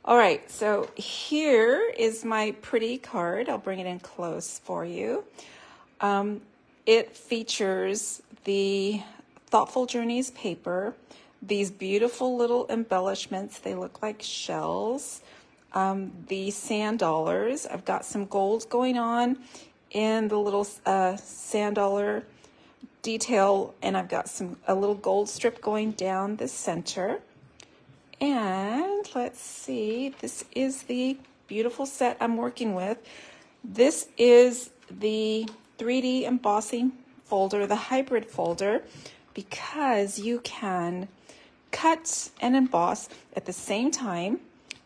All right, so here is my pretty card. I'll bring it in close for you. It features the Thoughtful Journeys paper, these beautiful little embellishments. They look like shells. The sand dollars. I've got some gold going on in the little sand dollar detail, and I've got a little gold strip going down the center. And let's see, this is the beautiful set I'm working with. This is the 3D embossing folder, the hybrid folder, because you can cut and emboss at the same time.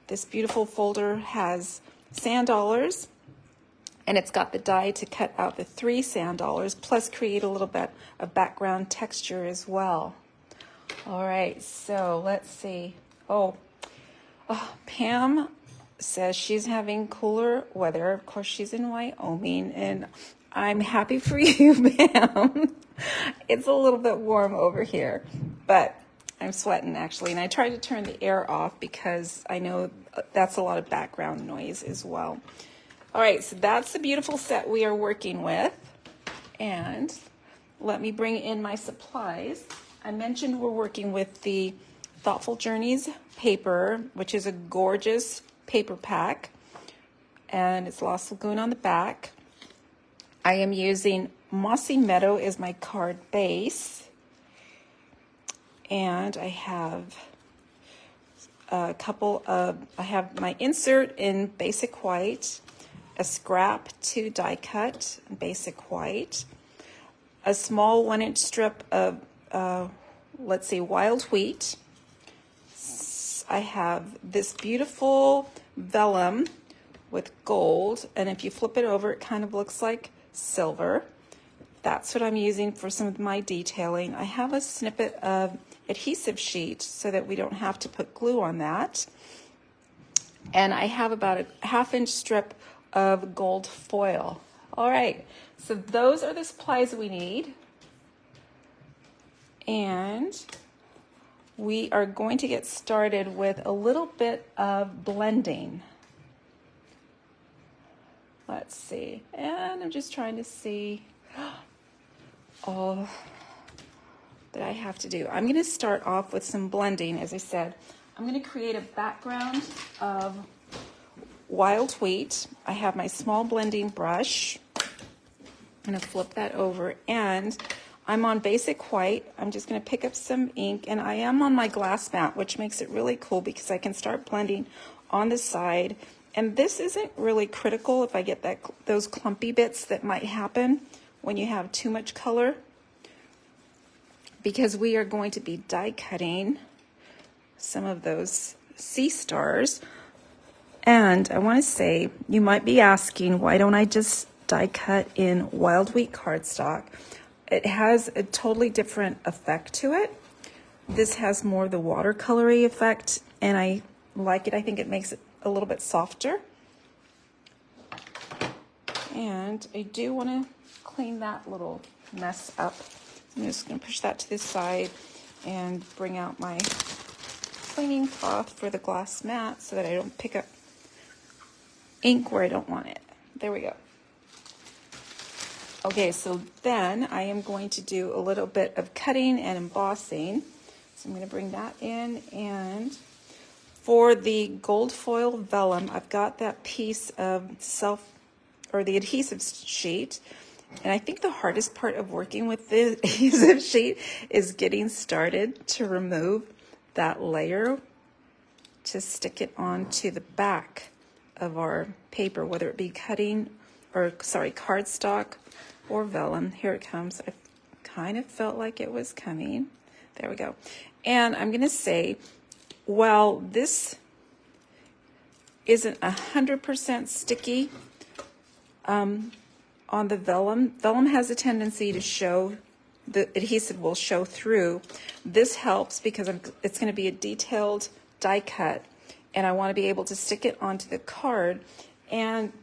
This beautiful folder has sand dollars, and it's got the die to cut out the 3 sand dollars, plus create a little bit of background texture as well. All right, so let's see. Oh, Pam says she's having cooler weather. Of course, she's in Wyoming, and I'm happy for you, Pam. It's a little bit warm over here, but I'm sweating actually, and I tried to turn the air off because I know that's a lot of background noise as well. All right, so that's the beautiful set we are working with, and let me bring in my supplies. I mentioned we're working with the Thoughtful Journeys paper, which is a gorgeous paper pack, and it's Lost Lagoon on the back. I am using Mossy Meadow as my card base, and I have I have my insert in basic white, a scrap to die cut in basic white, a small 1-inch strip of let's see, wild wheat. I have this beautiful vellum with gold, and if you flip it over, it kind of looks like silver. That's what I'm using for some of my detailing. I have a snippet of adhesive sheet so that we don't have to put glue on that. And I have about a 1/2-inch strip of gold foil. All right, so those are the supplies we need. And we are going to get started with a little bit of blending. Let's see, and I'm just trying to see all that I have to do. I'm going to start off with some blending. As I said, I'm going to create a background of wild wheat. I have my small blending brush. I'm going to flip that over, and I'm on basic white. I'm just going to pick up some ink, and I am on my glass mat, which makes it really cool because I can start blending on the side. And this isn't really critical if I get those clumpy bits that might happen when you have too much color, because we are going to be die cutting some of those sea stars. And I want to say, you might be asking, why don't I just die cut in wild wheat cardstock? It has a totally different effect to it. This has more of the watercolory effect, and I like it. I think it makes it a little bit softer. And I do want to clean that little mess up. I'm just going to push that to the side and bring out my cleaning cloth for the glass mat so that I don't pick up ink where I don't want it. There we go. Okay, so then I am going to do a little bit of cutting and embossing. So I'm going to bring that in, and for the gold foil vellum, I've got that piece of the adhesive sheet. And I think the hardest part of working with the adhesive sheet is getting started to remove that layer to stick it onto the back of our paper, whether it be cardstock or vellum. Here it comes. I kind of felt like it was coming. There we go. And I'm going to say, while this isn't 100% sticky on the vellum has a tendency to show, the adhesive will show through. This helps because it's going to be a detailed die cut, and I want to be able to stick it onto the card. And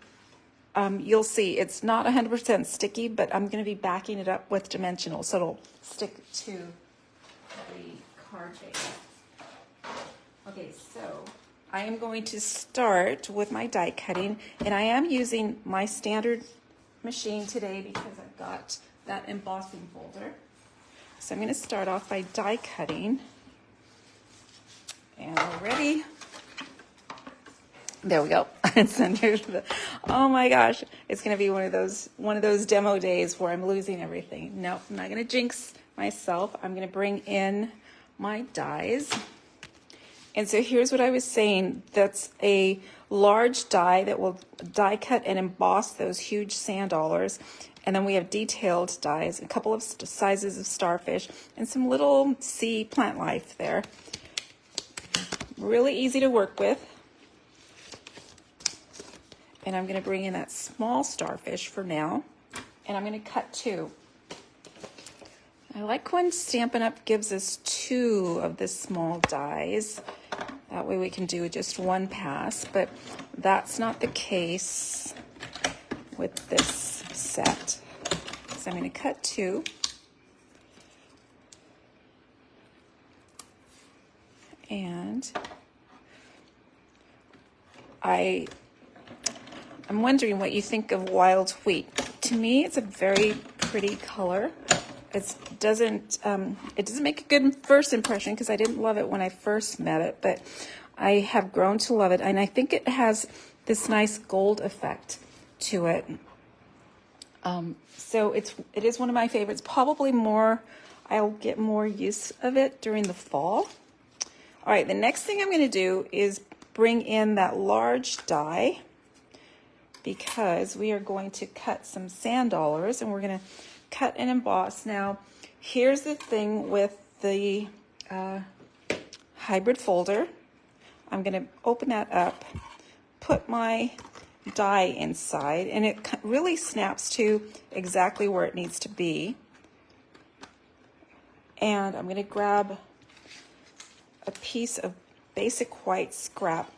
you'll see it's not 100% sticky, but I'm going to be backing it up with dimensional, so it'll stick to the card base. Okay, so I am going to start with my die cutting, and I am using my standard machine today because I've got that embossing folder. So I'm going to start off by die cutting, and we're ready. There we go. Oh my gosh, it's going to be one of those demo days where I'm losing everything. No, I'm not going to jinx myself. I'm going to bring in my dies. And so here's what I was saying. That's a large die that will die cut and emboss those huge sand dollars. And then we have detailed dies, a couple of sizes of starfish, and some little sea plant life there. Really easy to work with. And I'm going to bring in that small starfish for now. And I'm going to cut 2. I like when Stampin' Up! Gives us 2 of the small dies. That way we can do just one pass, but that's not the case with this set. So I'm going to cut 2. And I'm wondering what you think of wild wheat. To me, it's a very pretty color. It doesn't make a good first impression because I didn't love it when I first met it, but I have grown to love it, and I think it has this nice gold effect to it. So it is one of my favorites. Probably I'll get more use of it during the fall. All right, the next thing I'm going to do is bring in that large die, because we are going to cut some sand dollars, and we're going to cut and emboss. Now, here's the thing with the hybrid folder. I'm going to open that up, put my die inside, and it really snaps to exactly where it needs to be. And I'm going to grab a piece of basic white scrap.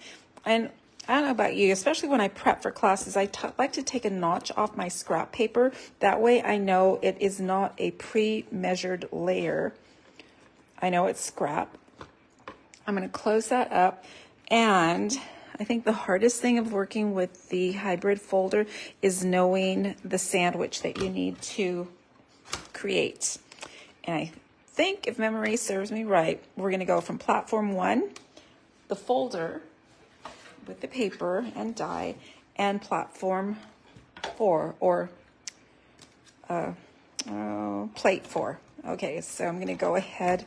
And I don't know about you, especially when I prep for classes, I like to take a notch off my scrap paper. That way I know it is not a pre-measured layer. I know it's scrap. I'm going to close that up. And I think the hardest thing of working with the hybrid folder is knowing the sandwich that you need to create. And I think, if memory serves me right, we're going to go from platform 1, the folder, with the paper and die, and platform 4, or plate 4. Okay, so I'm going to go ahead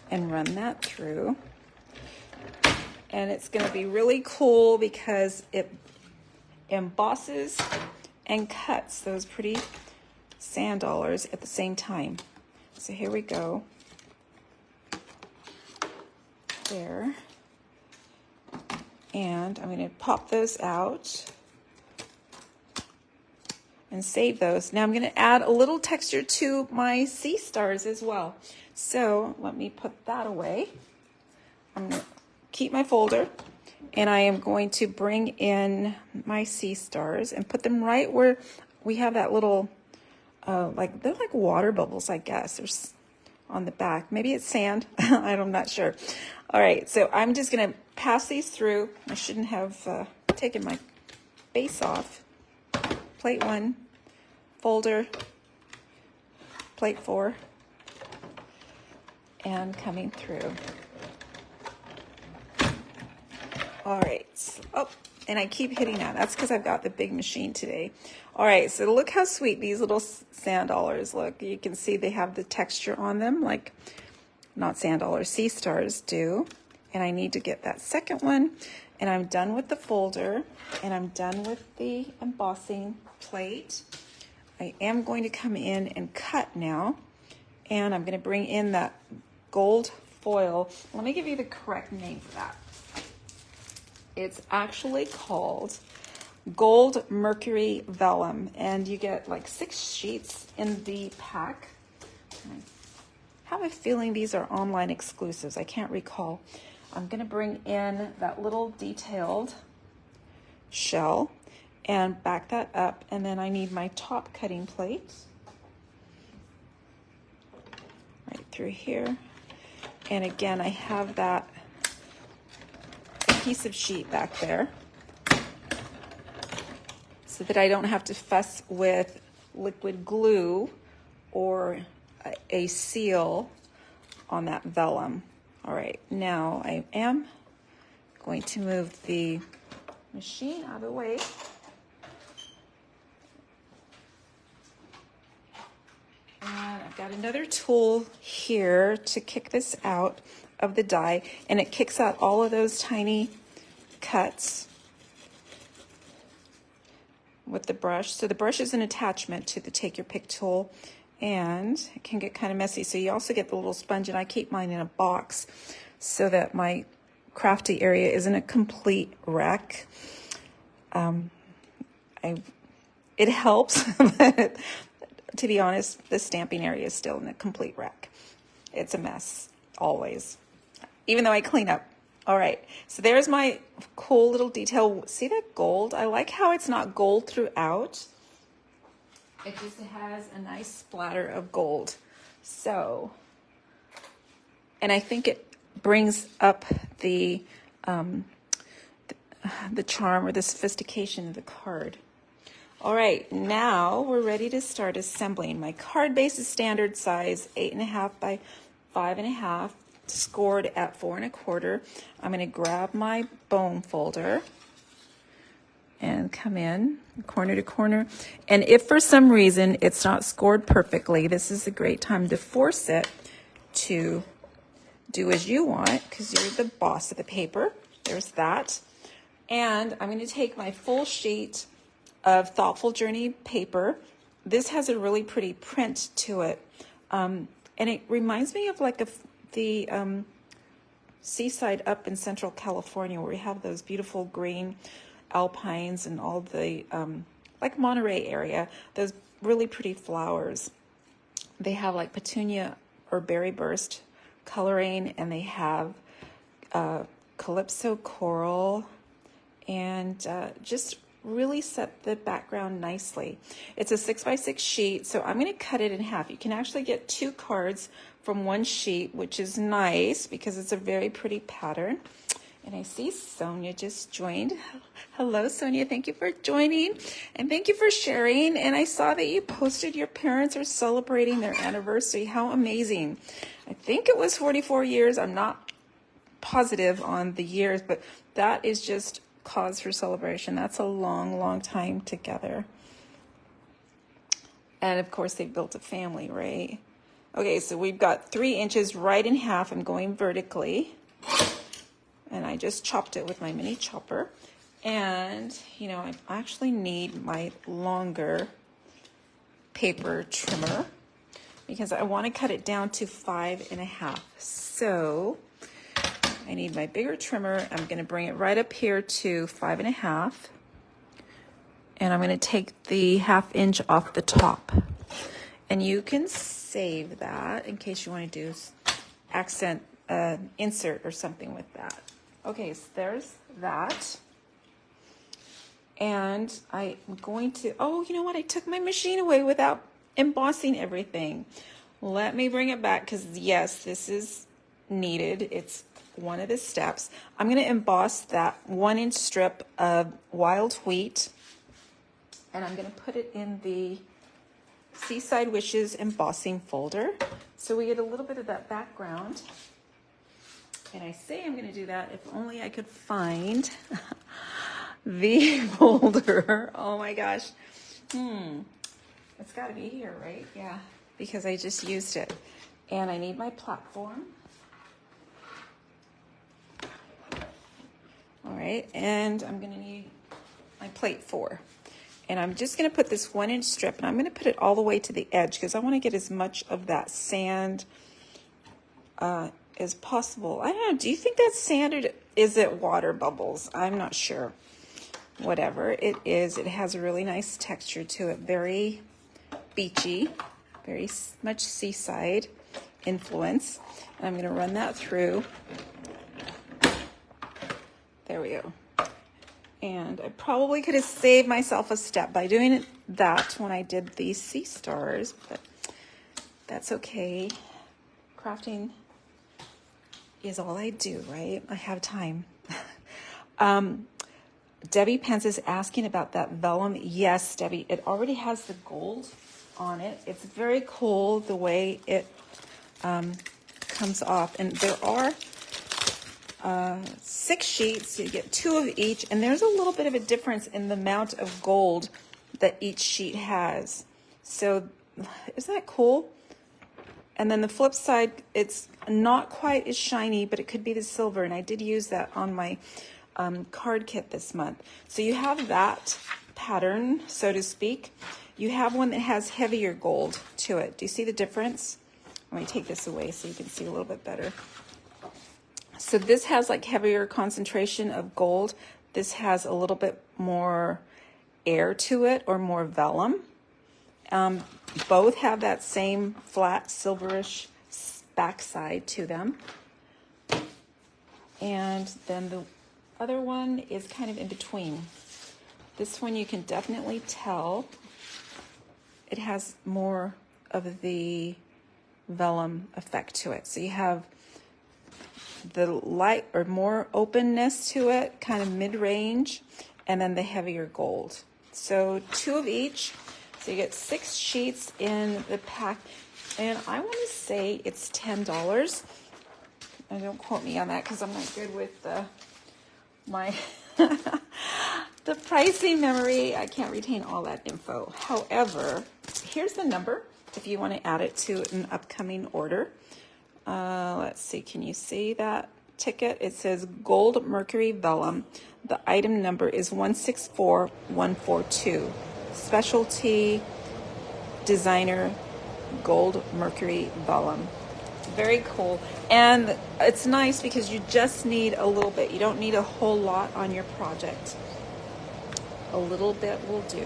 and run that through. And it's going to be really cool because it embosses and cuts those pretty sand dollars at the same time. So here we go. There. And I'm going to pop those out and save those. Now I'm going to add a little texture to my sea stars as well. So let me put that away. I'm going to keep my folder, and I am going to bring in my sea stars and put them right where we have that little, they're like water bubbles, I guess. There's on the back. Maybe it's sand. I'm not sure. All right, so I'm just going to pass these through. I shouldn't have taken my base off. Plate 1, folder, plate 4, and coming through. All right. Oh, and I keep hitting that. That's because I've got the big machine today. All right, so look how sweet these little sand dollars look. You can see they have the texture on them, like not sand dollars, sea stars do. And I need to get that second one. And I'm done with the folder, and I'm done with the embossing plate. I am going to come in and cut now, and I'm going to bring in that gold foil. Let me give you the correct name for that. It's actually called Gold Mercury Vellum, and you get like 6 sheets in the pack. I have a feeling these are online exclusives. I can't recall. I'm going to bring in that little detailed shell and back that up, and then I need my top cutting plate right through here. And again, I have that piece of sheet back there so that I don't have to fuss with liquid glue or a seal on that vellum. All right, now I am going to move the machine out of the way. And I've got another tool here to kick this out of the die, and it kicks out all of those tiny cuts with the brush. So the brush is an attachment to the Take Your Pick tool, and it can get kind of messy. So you also get the little sponge, and I keep mine in a box so that my crafty area isn't a complete wreck. It helps, but to be honest, the stamping area is still in a complete wreck. It's a mess, always, even though I clean up. All right, so there's my cool little detail. See that gold? I like how it's not gold throughout. It just has a nice splatter of gold. So, and I think it brings up the charm or the sophistication of the card. All right, now we're ready to start assembling. My card base is standard size, 8.5 by 5.5, scored at 4 1/4. I'm going to grab my bone folder and come in corner to corner. And if for some reason it's not scored perfectly, this is a great time to force it to do as you want, because you're the boss of the paper. There's that. And I'm going to take my full sheet of Thoughtful Journey paper. This has a really pretty print to it. And it reminds me of like the seaside up in Central California, where we have those beautiful green alpines and all the, like Monterey area, those really pretty flowers. They have like petunia or berry burst coloring, and they have calypso coral, and just really set the background nicely. It's a 6x6 sheet, so I'm going to cut it in half. You can actually get 2 cards from one sheet, which is nice because it's a very pretty pattern. And I see Sonia just joined. Hello, Sonia. Thank you for joining, and thank you for sharing. And I saw that you posted your parents are celebrating their anniversary. How amazing. I think it was 44 years. I'm not positive on the years, but that is just cause for celebration. That's a long, long time together. And of course, they built a family, right? Okay, so we've got 3 inches right in half. I'm going vertically. And I just chopped it with my mini chopper. And, you know, I actually need my longer paper trimmer because I want to cut it down to 5.5. So I need my bigger trimmer. I'm going to bring it right up here to 5.5. And I'm going to take the 1/2 inch off the top. And you can save that in case you want to do accent insert or something with that. Okay, so there's that. And I'm going to, oh, you know what? I took my machine away without embossing everything. Let me bring it back because, yes, this is needed. It's one of the steps. I'm going to emboss that 1-inch strip of wild wheat. And I'm going to put it in the Seaside Wishes embossing folder. So we get a little bit of that background. And I say I'm going to do that if only I could find the folder. Oh my gosh. It's got to be here, right? Yeah, because I just used it. And I need my platform. All right, and I'm going to need my plate 4. And I'm just going to put this 1-inch strip, and I'm going to put it all the way to the edge because I want to get as much of that sand as possible. I don't know, do you think that's sand or is it water bubbles? I'm not sure. Whatever it is, it has a really nice texture to it. Very beachy, very much seaside influence. And I'm going to run that through. There we go. And I probably could have saved myself a step by doing that when I did these sea stars, but that's okay. Crafting is all I do, right? I have time. Debbie Pence is asking about that vellum. Yes, Debbie, it already has the gold on it. It's very cool the way it comes off. And there are 6 sheets. So you get 2 of each. And there's a little bit of a difference in the amount of gold that each sheet has. So isn't that cool? And then the flip side, it's not quite as shiny, but it could be the silver. And I did use that on my card kit this month. So you have that pattern, so to speak. You have one that has heavier gold to it. Do you see the difference? Let me take this away so you can see a little bit better. So this has like heavier concentration of gold. This has a little bit more air to it, or more vellum. Both have that same flat silverish backside to them. And then the other one is kind of in between. This one you can definitely tell it has more of the vellum effect to it. So you have the light or more openness to it, kind of mid-range, and then the heavier gold. So 2 of each. So you get 6 sheets in the pack. And I want to say it's $10. And don't quote me on that because I'm not good with my the pricing memory. I can't retain all that info. However, here's the number if you want to add it to an upcoming order. Let's see, can you see that ticket? It says Gold Mercury Vellum. The item number is 164142. Specialty Designer Gold Mercury Vellum. Very cool. And it's nice because you just need a little bit. You don't need a whole lot on your project. A little bit will do.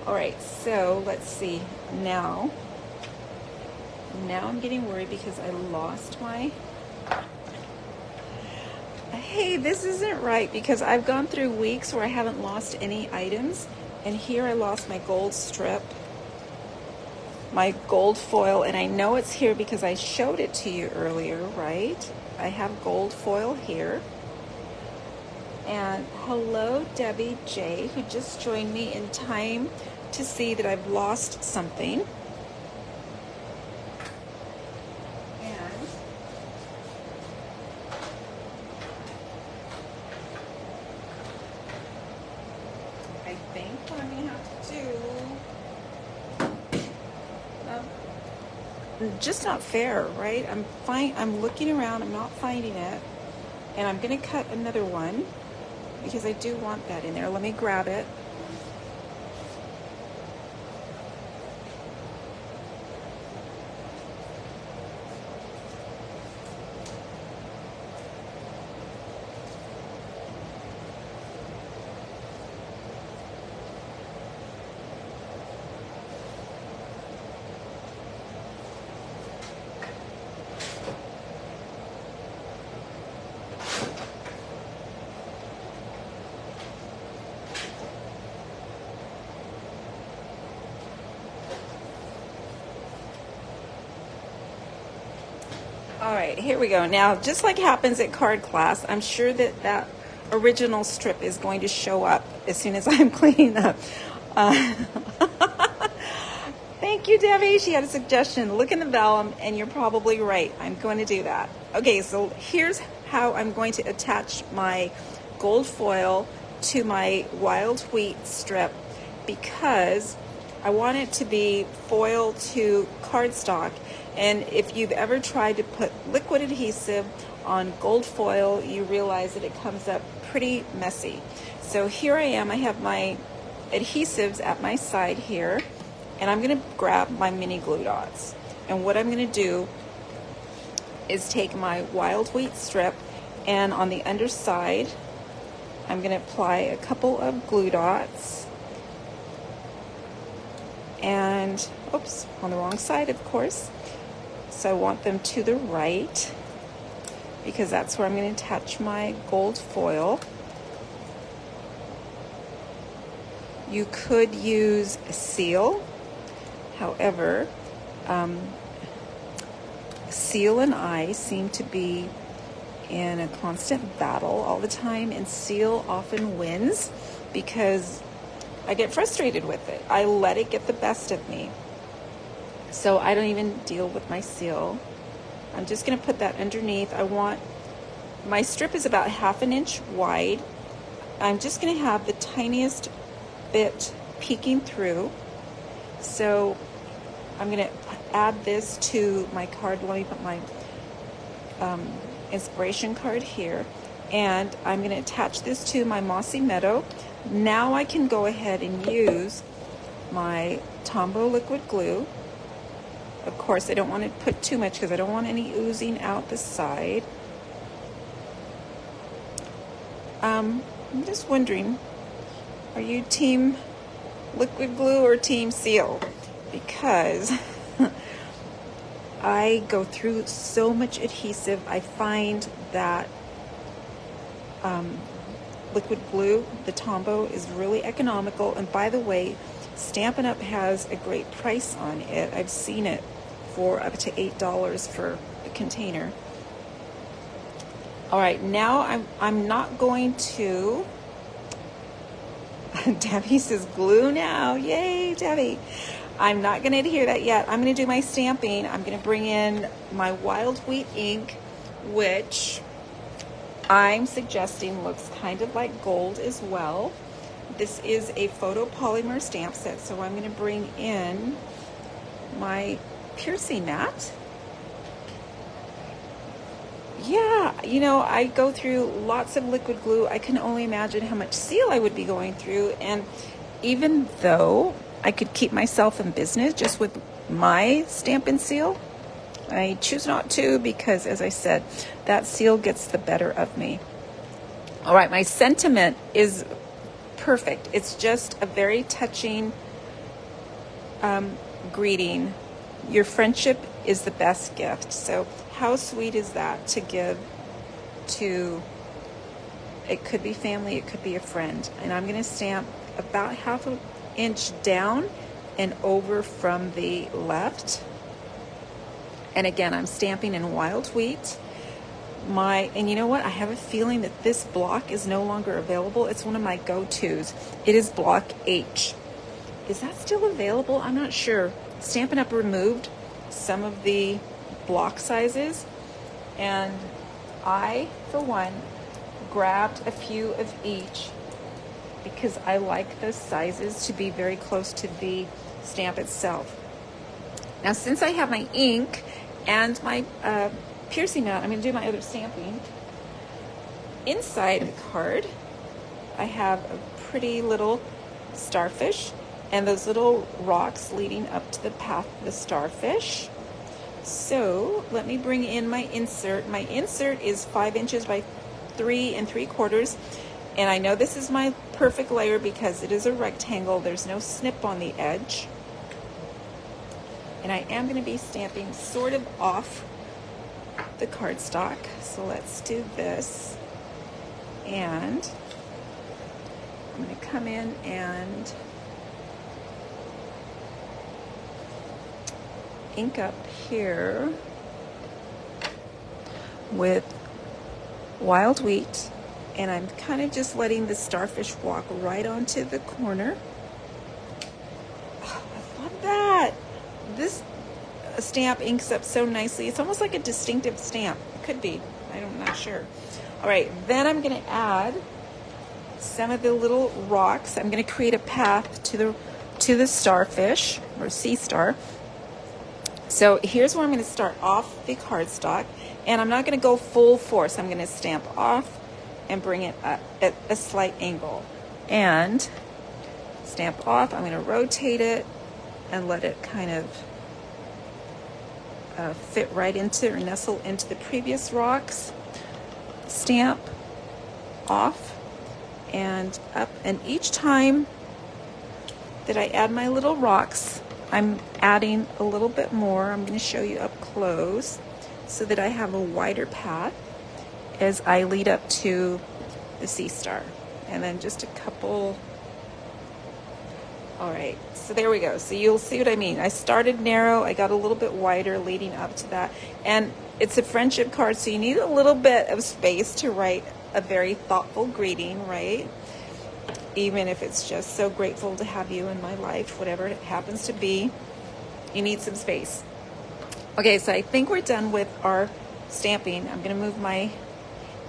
All right, so let's see. Now I'm getting worried because I lost my... Hey, this isn't right because I've gone through weeks where I haven't lost any items. And here I lost my gold strip, my gold foil, and I know it's here because I showed it to you earlier, right? I have gold foil here. And hello, Debbie J, who just joined me in time to see that I've lost something. And I think what I'm gonna have to do, just not fair, right? I'm looking around, I'm not finding it, and I'm gonna cut another one because I do want that in there. Let me grab it. All right, here we go. Now, just like happens at card class, I'm sure that that original strip is going to show up as soon as I'm cleaning up. Thank you, Debbie. She had a suggestion. Look in the vellum, and you're probably right. I'm going to do that. Okay, so here's how I'm going to attach my gold foil to my wild wheat strip, because I want it to be foil to cardstock. And if you've ever tried to put liquid adhesive on gold foil, you realize that it comes up pretty messy. So here I am. I have my adhesives at my side here, and I'm going to grab my mini glue dots. And what I'm going to do is take my wild wheat strip, and on the underside, I'm going to apply a couple of glue dots. And, oops, on the wrong side, of course. So I want them to the right because that's where I'm going to attach my gold foil. You could use a seal. However, seal and I seem to be in a constant battle all the time, and seal often wins because I get frustrated with it. I let it get the best of me. So I don't even deal with my seal. I'm just going to put that underneath. My strip is about 1/2 inch wide. I'm just going to have the tiniest bit peeking through. So I'm going to add this to my card. Let me put my inspiration card here. And I'm going to attach this to my Mossy Meadow. Now I can go ahead and use my Tombow liquid glue. Of course, I don't want to put too much because I don't want any oozing out the side. I'm just wondering, are you team liquid glue or team seal? Because I go through so much adhesive. I find that liquid glue, the Tombow, is really economical. And by the way, Stampin' Up! Has a great price on it. I've seen it for up to $8 for a container. All right, now I'm not going to. Debbie says glue now. Yay, Debbie. I'm not going to adhere that yet. I'm going to do my stamping. I'm going to bring in my wild wheat ink, which I'm suggesting looks kind of like gold as well. This is a photopolymer stamp set, so I'm going to bring in my piercing mat. Yeah, you know, I go through lots of liquid glue. I can only imagine how much seal I would be going through. And even though I could keep myself in business just with my Stampin' Seal, I choose not to because, as I said, that seal gets the better of me. All right, my sentiment is perfect. It's just a very touching greeting. Your friendship is the best gift. So how sweet is that to give to, it could be family, it could be a friend. And I'm going to stamp about 1/2 inch down and over from the left. And again, I'm stamping in wild wheat. And you know what? I have a feeling that this block is no longer available. It's one of my go-tos. It is block H. Is that still available? I'm not sure. Stampin' Up! Removed some of the block sizes, and I, for one, grabbed a few of each because I like those sizes to be very close to the stamp itself. Now, since I have my ink and my piercing mat, I'm going to do my other stamping. Inside the card, I have a pretty little starfish and those little rocks leading up to the path of the starfish. So let me bring in my insert. My insert is 5 inches by 3 3/4. And I know this is my perfect layer because it is a rectangle. There's no snip on the edge. And I am going to be stamping sort of off the cardstock. So let's do this. And I'm going to come in and ink up here with wild wheat, and I'm kind of just letting the starfish walk right onto the corner. Oh, I love that. This stamp inks up so nicely. It's almost like a distinctive stamp. It could be. I'm not sure. All right, then I'm going to add some of the little rocks. I'm going to create a path to the starfish or sea star. So here's where I'm going to start off the cardstock, and I'm not going to go full force. I'm going to stamp off and bring it up at a slight angle and stamp off. I'm going to rotate it and let it kind of fit right into or nestle into the previous rocks. Stamp off and up, and each time that I add my little rocks, I'm adding a little bit more. I'm going to show you up close so that I have a wider path as I lead up to the sea star. And then just a couple. All right, so there we go. So you'll see what I mean. I started narrow, I got a little bit wider leading up to that. And it's a friendship card, so you need a little bit of space to write a very thoughtful greeting, right? Even if it's just so grateful to have you in my life, whatever it happens to be, you need some space. Okay, so I think we're done with our stamping. I'm going to move my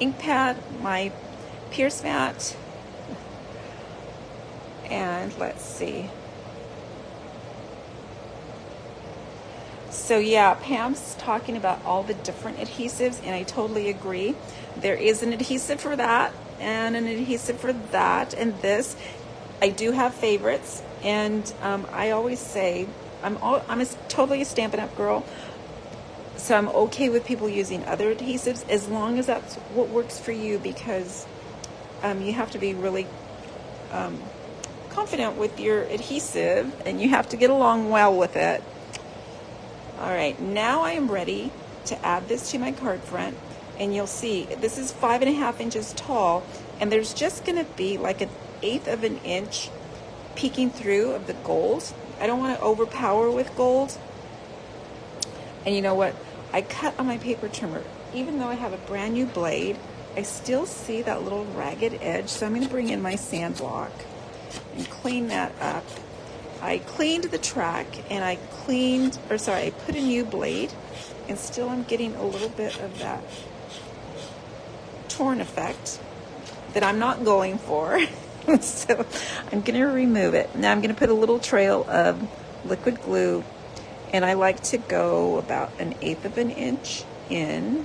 ink pad, my Pierce mat, and let's see. So yeah, Pam's talking about all the different adhesives, and I totally agree. There is an adhesive for that, and an adhesive for that, and this. I do have favorites, and I always say I'm totally a Stampin' Up! Girl, so I'm okay with people using other adhesives as long as that's what works for you, because you have to be really confident with your adhesive, and you have to get along well with it. All right, now I am ready to add this to my card front, and you'll see this is 5.5 inches tall, and there's just gonna be like 1/8 of an inch peeking through of the gold. I don't want to overpower with gold. And you know what? I cut on my paper trimmer. Even though I have a brand new blade, I still see that little ragged edge, so I'm going to bring in my sand block and clean that up. I cleaned the track, and I put a new blade, and still I'm getting a little bit of that torn effect that I'm not going for. So I'm going to remove it. Now I'm going to put a little trail of liquid glue, and I like to go about 1/8 of an inch in,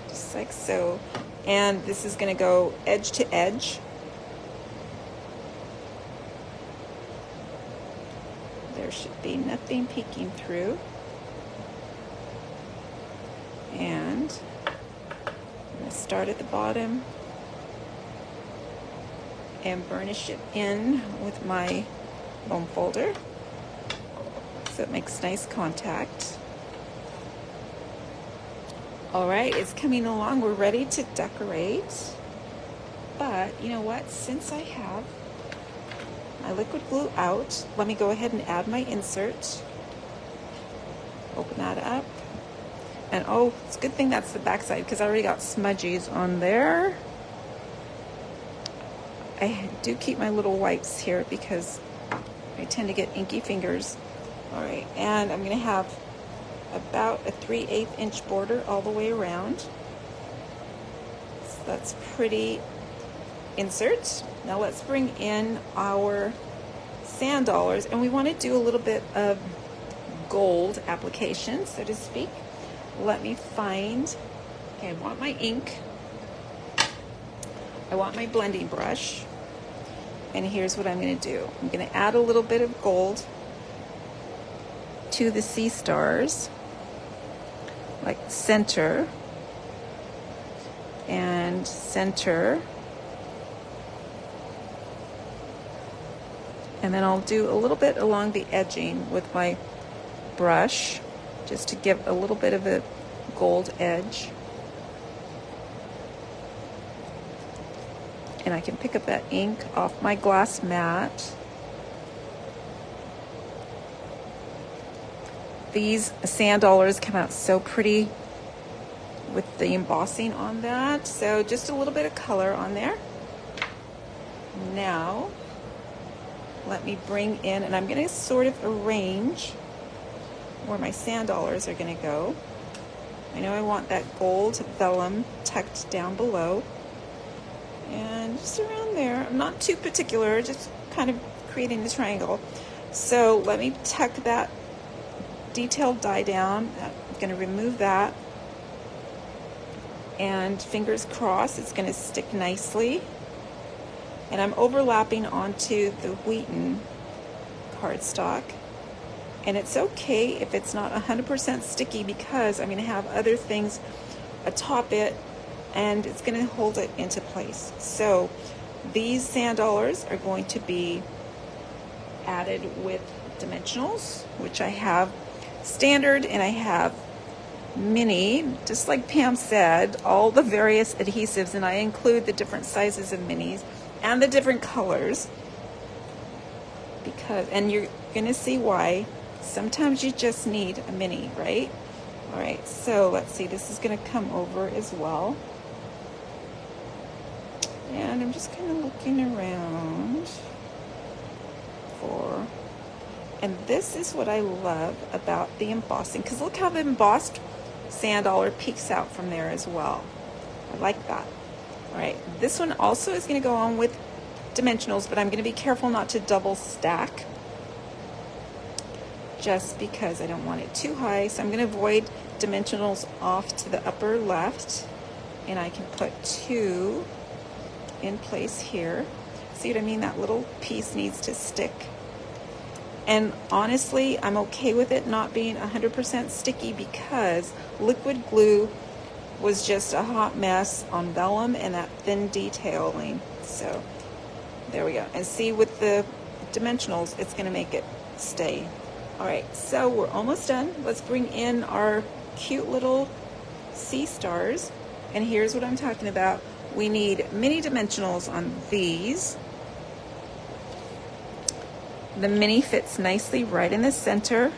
just like so. And this is going to go edge to edge. There should be nothing peeking through. And I'm going to start at the bottom and burnish it in with my foam folder so it makes nice contact. All right, it's coming along. We're ready to decorate. But you know what? Since I have my liquid glue out, let me go ahead and add my insert. Open that up. And oh, it's a good thing that's the back side, because I already got smudgies on there. I do keep my little wipes here because I tend to get inky fingers. All right, and I'm going to have about a 3/8 inch border all the way around. So that's pretty insert. Now let's bring in our sand dollars, and we want to do a little bit of gold application, so to speak. Let me find, okay, I want my ink, I want my blending brush, and here's what I'm going to do. I'm going to add a little bit of gold to the sea stars, like center and center, and then I'll do a little bit along the edging with my brush, just to give a little bit of a gold edge. And I can pick up that ink off my glass mat. These sand dollars come out so pretty with the embossing on that. So just a little bit of color on there. Now, let me bring in, and I'm going to sort of arrange where my sand dollars are going to go. I know I want that gold vellum tucked down below, and just around there. I'm not too particular, just kind of creating the triangle. So let me tuck that detailed die down. I'm going to remove that, and fingers crossed it's going to stick nicely. And I'm overlapping onto the Wheaton cardstock. And it's okay if it's not 100% sticky, because I'm going to have other things atop it, and it's going to hold it into place. So these sand dollars are going to be added with dimensionals, which I have standard and I have mini, just like Pam said, all the various adhesives, and I include the different sizes of minis and the different colors, because, and you're going to see why Sometimes you just need a mini, right? All right, so let's see, this is gonna come over as well. And I'm just kind of looking around for, and this is what I love about the embossing, because look how the embossed sand dollar peeks out from there as well. I like that. All right, this one also is going to go on with dimensionals, but I'm going to be careful not to double stack just because I don't want it too high. So I'm going to avoid dimensionals off to the upper left, and I can put 2 in place here. See what I mean? That little piece needs to stick. And honestly, I'm okay with it not being 100% sticky because liquid glue was just a hot mess on vellum and that thin detailing. So there we go. And see, with the dimensionals, it's gonna make it stay. All right, so we're almost done. Let's bring in our cute little sea stars. And here's what I'm talking about. We need mini dimensionals on these. The mini fits nicely right in the center,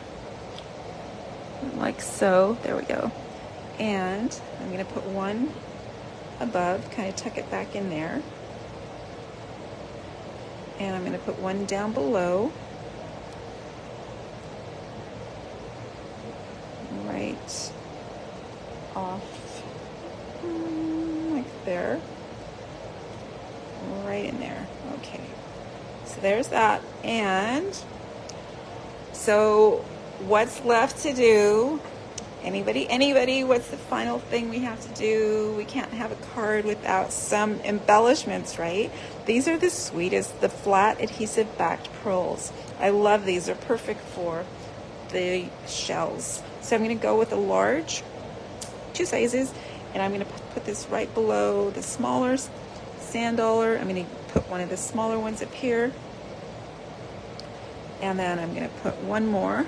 like so. There we go. And I'm going to put one above, kind of tuck it back in there. And I'm going to put one down below, right off, like there, right in there. Okay. So there's that. And so what's left to do? Anybody, what's the final thing we have to do? We can't have a card without some embellishments, right? These are the sweetest, the flat adhesive backed pearls. I love these. They're perfect for the shells. So I'm going to go with a large, 2 sizes, and I'm going to put this right below the smaller sand dollar. I'm going to put one of the smaller ones up here, and then I'm going to put one more.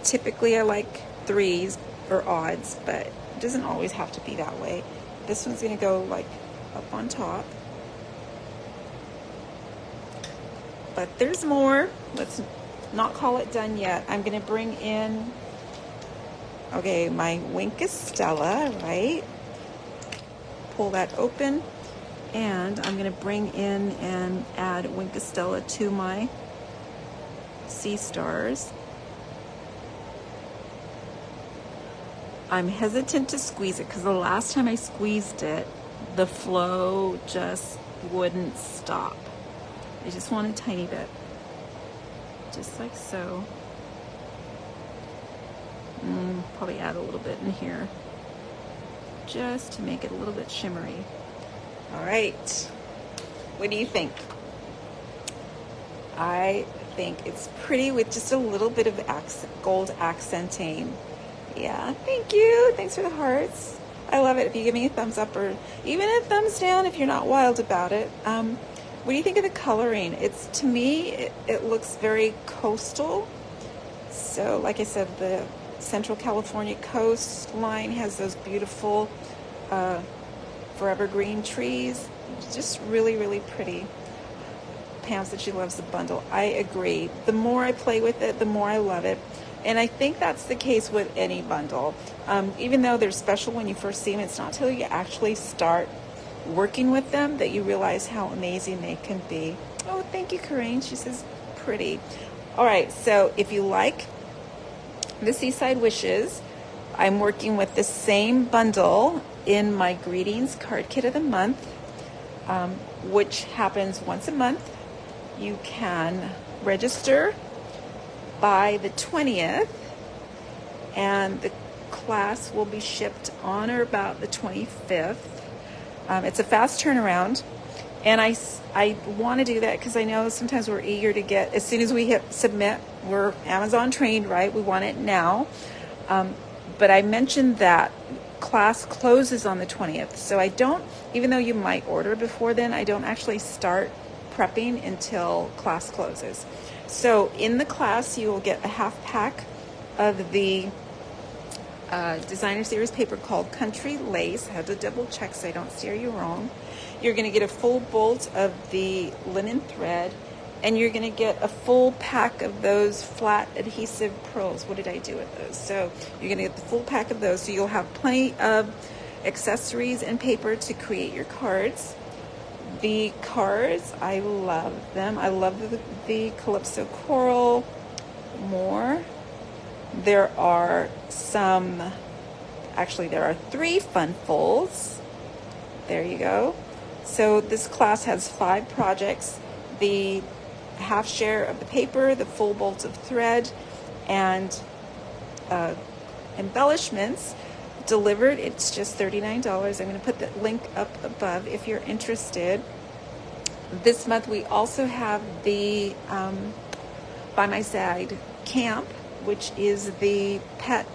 Typically I like 3s or odds, but it doesn't always have to be that way. This one's going to go like up on top, but there's more. Let's not call it done yet. I'm going to bring in, okay, my Winkostella, right? Pull that open, and I'm going to bring in and add Winkostella to my sea stars. I'm hesitant to squeeze it because the last time I squeezed it, the flow just wouldn't stop. I just want a tiny bit, just like so. Probably add a little bit in here just to make it a little bit shimmery. All right, what do you think? I think it's pretty with just a little bit of gold accenting. Yeah, thank you. Thanks for the hearts. I love it. If you give me a thumbs up or even a thumbs down if you're not wild about it. What do you think of the coloring? It's, to me, it looks very coastal. So like I said, the Central California coastline has those beautiful forever green trees. Just really, really pretty. Pam said she loves the bundle. I agree. The more I play with it, the more I love it. And I think that's the case with any bundle. Even though they're special when you first see them, it's not until you actually start working with them that you realize how amazing they can be. Oh, thank you, Corinne. She says pretty. All right, so if you like the Seaside Wishes, I'm working with the same bundle in my Greetings Card Kit of the Month, which happens once a month. You can register by the 20th, and the class will be shipped on or about the 25th. It's a fast turnaround, and I want to do that because I know sometimes we're eager to get, as soon as we hit submit, we're Amazon trained, right? We want it now. But I mentioned that class closes on the 20th, so I don't, even though you might order before then, I don't actually start prepping until class closes. So in the class, you will get a half pack of the designer series paper called Country Lace. I had to double check so I don't steer you wrong. You're going to get a full bolt of the linen thread, and you're going to get a full pack of those flat adhesive pearls. What did I do with those? So you're going to get the full pack of those, so you'll have plenty of accessories and paper to create your cards. The cards, I love them. I love the Calypso Coral more. There are there are 3 fun folds. There you go. So this class has 5 projects: the half share of the paper, the full bolts of thread, and embellishments delivered. It's just $39. I'm going to put the link up above if you're interested. This month we also have the By My Side Camp, which is the pet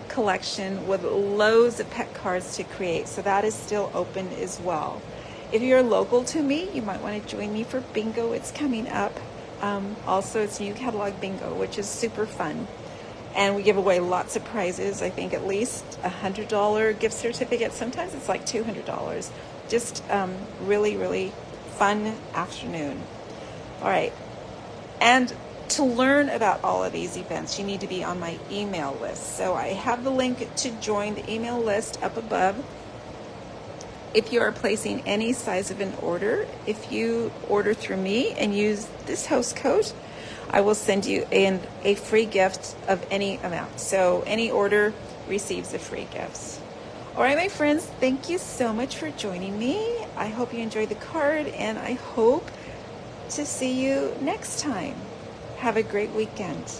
collection with loads of pet cards to create. So that is still open as well. If you're local to me, you might want to join me for bingo. It's coming up. Also, it's new catalog bingo, which is super fun. And we give away lots of prizes. I think at least $100 gift certificate. Sometimes it's like $200. Just really, really fun afternoon. All right. And to learn about all of these events, you need to be on my email list. So I have the link to join the email list up above. If you are placing any size of an order, if you order through me and use this host code, I will send you a free gift of any amount. So any order receives a free gift. All right, my friends, thank you so much for joining me. I hope you enjoyed the card, and I hope to see you next time. Have a great weekend.